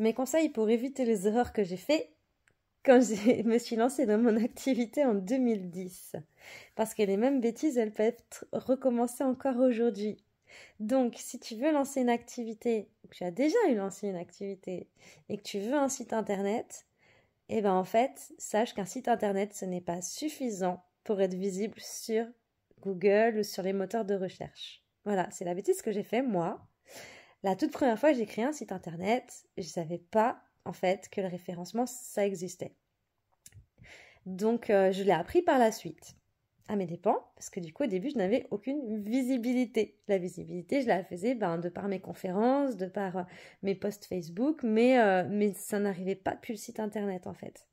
mes conseils pour éviter les erreurs que j'ai fait quand je me suis lancée dans mon activité en 2010. Parce que les mêmes bêtises, elles peuvent être recommencées encore aujourd'hui. Donc, si tu veux lancer une activité, que tu as déjà lancé une activité, et que tu veux un site internet, eh ben en fait, sache qu'un site internet, ce n'est pas suffisant pour être visible sur Google ou sur les moteurs de recherche. Voilà, c'est la bêtise que j'ai fait, moi. La toute première fois que j'ai créé un site internet, je ne savais pas, en fait, que le référencement, ça existait. Donc, je l'ai appris par la suite, à mes dépens, parce que du coup, au début, je n'avais aucune visibilité. La visibilité, je la faisais de par mes conférences, de par mes posts Facebook, mais ça n'arrivait pas depuis le site internet, en fait.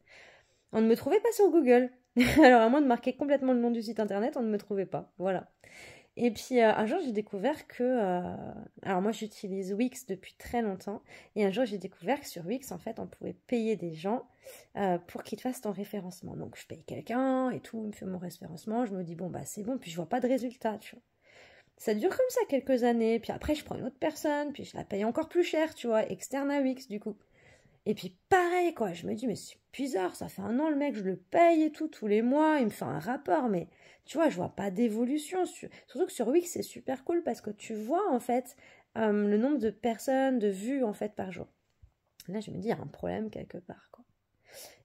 On ne me trouvait pas sur Google. Alors, à moins de marquer complètement le nom du site internet, on ne me trouvait pas. Voilà. Et puis un jour j'ai découvert que... alors moi j'utilise Wix depuis très longtemps. Et un jour j'ai découvert que sur Wix en fait on pouvait payer des gens pour qu'ils te fassent ton référencement. Donc je paye quelqu'un et tout, il me fait mon référencement. Je me dis bon bah c'est bon, puis je vois pas de résultat, tu vois. Ça dure comme ça quelques années. Puis après je prends une autre personne, puis je la paye encore plus cher, tu vois, externe à Wix du coup. Et puis pareil quoi, je me dis mais c'est bizarre, ça fait 1 an le mec, je le paye et tout, tous les mois, il me fait un rapport, mais tu vois, je vois pas d'évolution. Surtout que sur Wix c'est super cool parce que tu vois en fait le nombre de personnes, de vues en fait par jour. Là je me dis il y a un problème quelque part quoi.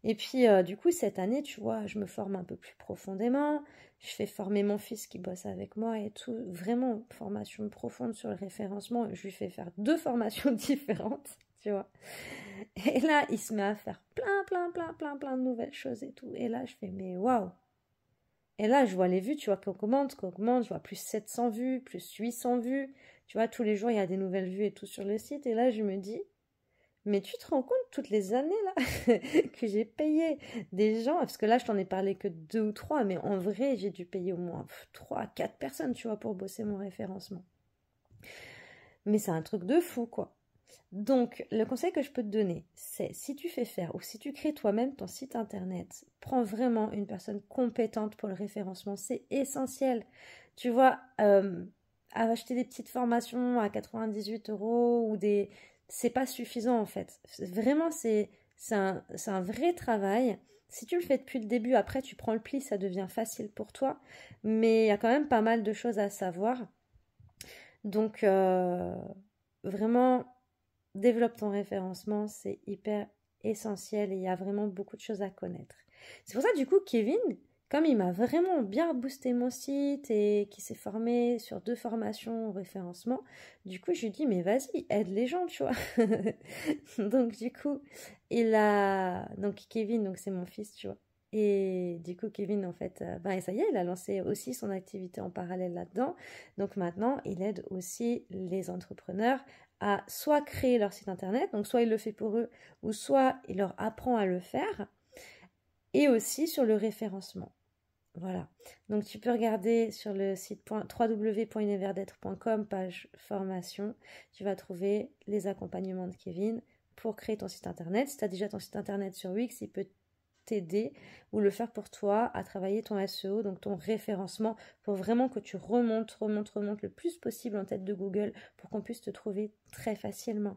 Et puis du coup cette année tu vois, je me forme un peu plus profondément, je fais former mon fils qui bosse avec moi et tout, vraiment formation profonde sur le référencement, je lui fais faire 2 formations différentes, tu vois. Et là, il se met à faire plein de nouvelles choses et tout. Et là, je fais, mais waouh! Et là, je vois les vues, tu vois, qu'on augmente. Je vois plus 700 vues, plus 800 vues. Tu vois, tous les jours, il y a des nouvelles vues et tout sur le site. Et là, je me dis, mais tu te rends compte toutes les années, là, que j'ai payé des gens, parce que là, je t'en ai parlé que 2 ou 3, mais en vrai, j'ai dû payer au moins 3, 4 personnes, tu vois, pour bosser mon référencement. Mais c'est un truc de fou, quoi. Donc, le conseil que je peux te donner, c'est si tu fais faire ou si tu crées toi-même ton site internet, prends vraiment une personne compétente pour le référencement, c'est essentiel. Tu vois, acheter des petites formations à 98 € ou des... C'est pas suffisant en fait. Vraiment, c'est un vrai travail. Si tu le fais depuis le début, après tu prends le pli, ça devient facile pour toi. Mais il y a quand même pas mal de choses à savoir. Donc, vraiment... Développe ton référencement, c'est hyper essentiel et il y a vraiment beaucoup de choses à connaître. C'est pour ça, du coup, Kevin, comme il m'a vraiment bien boosté mon site et qui s'est formé sur 2 formations au référencement, du coup, je lui dis, mais vas-y, aide les gens, tu vois. Donc, du coup, donc, Kevin, donc c'est mon fils, tu vois. Et du coup, Kevin, en fait, ça y est, il a lancé aussi son activité en parallèle là-dedans. Donc maintenant, il aide aussi les entrepreneurs à soit créer leur site internet, donc soit il le fait pour eux, ou soit il leur apprend à le faire, et aussi sur le référencement. Voilà. Donc tu peux regarder sur le site www.univerdêtre.com, page formation, tu vas trouver les accompagnements de Kevin pour créer ton site internet. Si tu as déjà ton site internet sur Wix, il peut t'aider ou le faire pour toi à travailler ton SEO, donc ton référencement, pour vraiment que tu remontes le plus possible en tête de Google pour qu'on puisse te trouver très facilement.